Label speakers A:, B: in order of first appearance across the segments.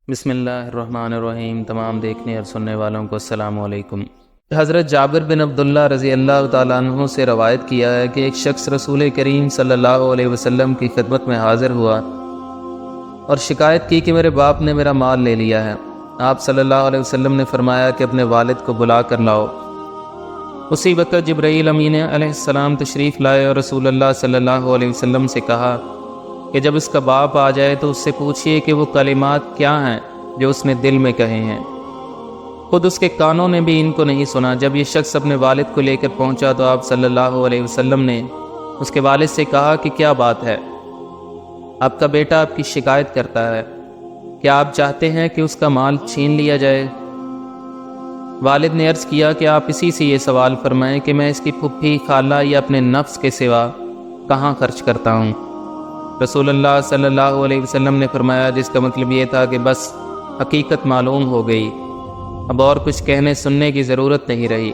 A: بسم اللہ الرحمن الرحیم۔ تمام دیکھنے اور سننے والوں کو السلام علیکم۔ حضرت جابر بن عبداللہ رضی اللہ تعالیٰ عنہ سے روایت کیا ہے کہ ایک شخص رسول کریم صلی اللہ علیہ وسلم کی خدمت میں حاضر ہوا اور شکایت کی کہ میرے باپ نے میرا مال لے لیا ہے۔ آپ صلی اللہ علیہ وسلم نے فرمایا کہ اپنے والد کو بلا کر لاؤ۔ اسی وقت جبرائیل امین علیہ السلام تشریف لائے اور رسول اللہ صلی اللہ علیہ وسلم سے کہا کہ جب اس کا باپ آ جائے تو اس سے پوچھئے کہ وہ کلمات کیا ہیں جو اس نے دل میں کہے ہیں۔ خود اس کے کانوں نے بھی ان کو نہیں سنا۔ جب یہ شخص اپنے والد کو لے کر پہنچا تو آپ صلی اللہ علیہ وسلم نے اس کے والد سے کہا کہ کیا بات ہے؟ آپ کا بیٹا آپ کی شکایت کرتا ہے، کیا آپ چاہتے ہیں کہ اس کا مال چھین لیا جائے؟ والد نے عرض کیا کہ آپ اسی سے یہ سوال فرمائیں کہ میں اس کی پھپھی، خالہ یا اپنے نفس کے سوا کہاں خرچ کرتا ہوں؟ رسول اللہ صلی اللہ علیہ وسلم نے فرمایا، جس کا مطلب یہ تھا کہ بس حقیقت معلوم ہو گئی، اب اور کچھ کہنے سننے کی ضرورت نہیں رہی۔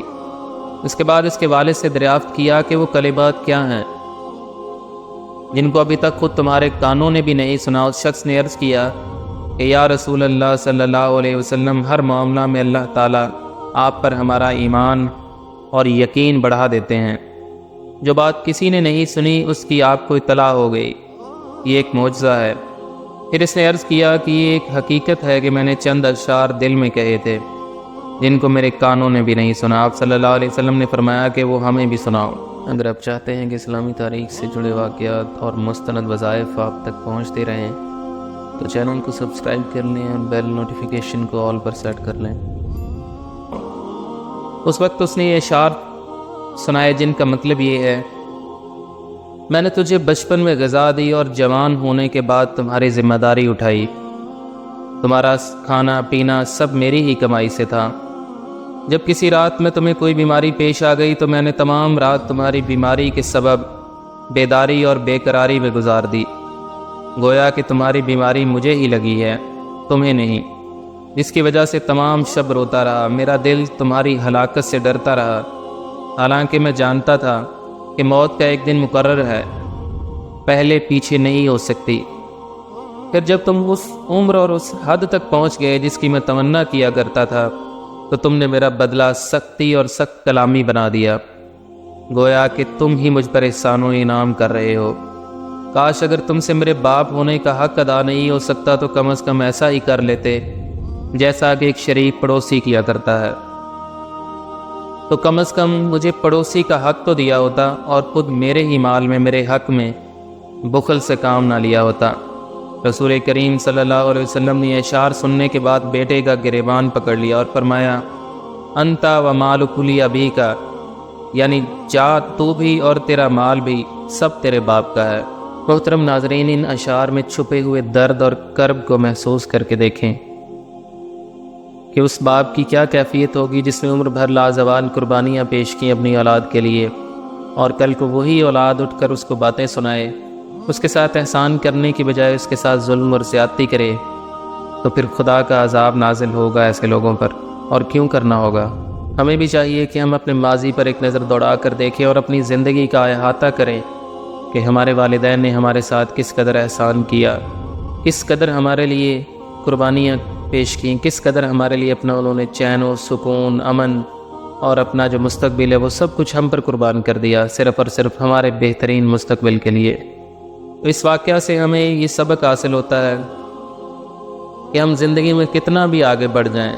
A: اس کے بعد اس کے والد سے دریافت کیا کہ وہ کلمات کیا ہیں جن کو ابھی تک خود تمہارے کانوں نے بھی نہیں سنا۔ اس شخص نے عرض کیا کہ یا رسول اللہ صلی اللہ علیہ وسلم، ہر معاملہ میں اللہ تعالیٰ آپ پر ہمارا ایمان اور یقین بڑھا دیتے ہیں۔ جو بات کسی نے نہیں سنی اس کی آپ کو اطلاع ہو گئی، یہ ایک معجزہ ہے۔ پھر اس نے عرض کیا کہ یہ ایک حقیقت ہے کہ میں نے چند اشعار دل میں کہے تھے جن کو میرے کانوں نے بھی نہیں سنا۔ آپ صلی اللہ علیہ وسلم نے فرمایا کہ وہ ہمیں بھی سناؤ۔ اگر آپ چاہتے ہیں کہ اسلامی تاریخ سے جڑے واقعات اور مستند وظائف آپ تک پہنچتے رہیں تو چینل کو سبسکرائب کر لیں اور بیل نوٹیفیکیشن کو آل پر سیٹ کر لیں۔ اس وقت اس نے یہ اشعار سنائے جن کا مطلب یہ ہے، میں نے تجھے بچپن میں غذا دی اور جوان ہونے کے بعد تمہاری ذمہ داری اٹھائی۔ تمہارا کھانا پینا سب میری ہی کمائی سے تھا۔ جب کسی رات میں تمہیں کوئی بیماری پیش آ گئی تو میں نے تمام رات تمہاری بیماری کے سبب بیداری اور بے قراری میں گزار دی، گویا کہ تمہاری بیماری مجھے ہی لگی ہے، تمہیں نہیں، جس کی وجہ سے تمام شب روتا رہا۔ میرا دل تمہاری ہلاکت سے ڈرتا رہا، حالانکہ میں جانتا تھا کہ موت کا ایک دن مقرر ہے، پہلے پیچھے نہیں ہو سکتی۔ پھر جب تم اس عمر اور اس حد تک پہنچ گئے جس کی میں تمنا کیا کرتا تھا تو تم نے میرا بدلہ سختی اور سخت کلامی بنا دیا، گویا کہ تم ہی مجھ پر احسان و انعام کر رہے ہو۔ کاش اگر تم سے میرے باپ ہونے کا حق ادا نہیں ہو سکتا تو کم از کم ایسا ہی کر لیتے جیسا کہ ایک شریف پڑوسی کیا کرتا ہے، تو کم از کم مجھے پڑوسی کا حق تو دیا ہوتا اور خود میرے ہی مال میں میرے حق میں بخل سے کام نہ لیا ہوتا۔ رسول کریم صلی اللہ علیہ وسلم نے اشعار سننے کے بعد بیٹے کا گریبان پکڑ لیا اور فرمایا، انتا و مال کلی ابی کا، یعنی جا تو بھی اور تیرا مال بھی سب تیرے باپ کا ہے۔ محترم ناظرین، ان اشعار میں چھپے ہوئے درد اور کرب کو محسوس کر کے دیکھیں کہ اس باپ کی کیا کیفیت ہوگی جس نے عمر بھر لازوال قربانیاں پیش کی اپنی اولاد کے لیے، اور کل کو وہی اولاد اٹھ کر اس کو باتیں سنائے، اس کے ساتھ احسان کرنے کی بجائے اس کے ساتھ ظلم اور زیادتی کرے، تو پھر خدا کا عذاب نازل ہوگا ایسے لوگوں پر، اور کیوں کرنا ہوگا۔ ہمیں بھی چاہیے کہ ہم اپنے ماضی پر ایک نظر دوڑا کر دیکھیں اور اپنی زندگی کا احاطہ کریں کہ ہمارے والدین نے ہمارے ساتھ کس قدر احسان کیا، کس قدر ہمارے لیے قربانیاں پیش کیں، کس قدر ہمارے لیے اپنا انہوں نے چین و سکون، امن اور اپنا جو مستقبل ہے وہ سب کچھ ہم پر قربان کر دیا، صرف اور صرف ہمارے بہترین مستقبل کے لیے۔ اس واقعہ سے ہمیں یہ سبق حاصل ہوتا ہے کہ ہم زندگی میں کتنا بھی آگے بڑھ جائیں،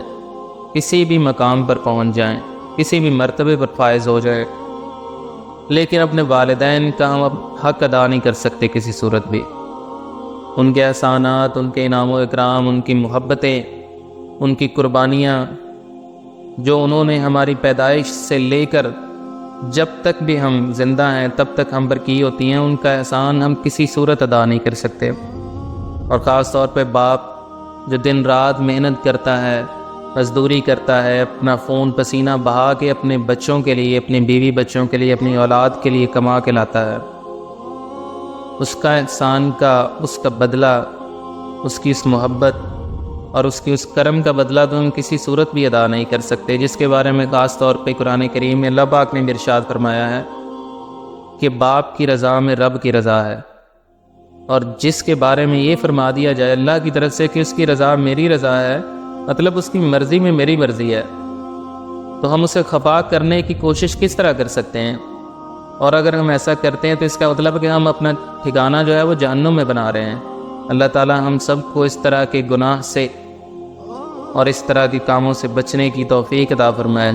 A: کسی بھی مقام پر پہنچ جائیں، کسی بھی مرتبے پر فائز ہو جائیں، لیکن اپنے والدین کا ہم اب حق ادا نہیں کر سکتے کسی صورت بھی۔ ان کے احسانات، ان کے انعام و اکرام، ان کی محبتیں، ان کی قربانیاں جو انہوں نے ہماری پیدائش سے لے کر جب تک بھی ہم زندہ ہیں تب تک ہم پر کی ہوتی ہیں، ان کا احسان ہم کسی صورت ادا نہیں کر سکتے۔ اور خاص طور پہ باپ جو دن رات محنت کرتا ہے، مزدوری کرتا ہے، اپنا خون پسینہ بہا کے اپنے بچوں کے لیے، اپنی بیوی بچوں کے لیے، اپنی اولاد کے لیے کما کے لاتا ہے، اس کا احسان کا، اس کا بدلہ، اس کی اس محبت اور اس کی اس کرم کا بدلہ تو ہم کسی صورت بھی ادا نہیں کر سکتے، جس کے بارے میں خاص طور پہ قرآن کریم میں اللہ پاک نے ارشاد فرمایا ہے کہ باپ کی رضا میں رب کی رضا ہے۔ اور جس کے بارے میں یہ فرما دیا جائے اللہ کی طرف سے کہ اس کی رضا میری رضا ہے، مطلب اس کی مرضی میں میری مرضی ہے، تو ہم اسے خفا کرنے کی کوشش کس طرح کر سکتے ہیں؟ اور اگر ہم ایسا کرتے ہیں تو اس کا مطلب ہے کہ ہم اپنا ٹھکانہ جو ہے وہ جہنم میں بنا رہے ہیں۔ اللہ تعالی ہم سب کو اس طرح کے گناہ سے اور اس طرح کے کاموں سے بچنے کی توفیق عطا فرمائے۔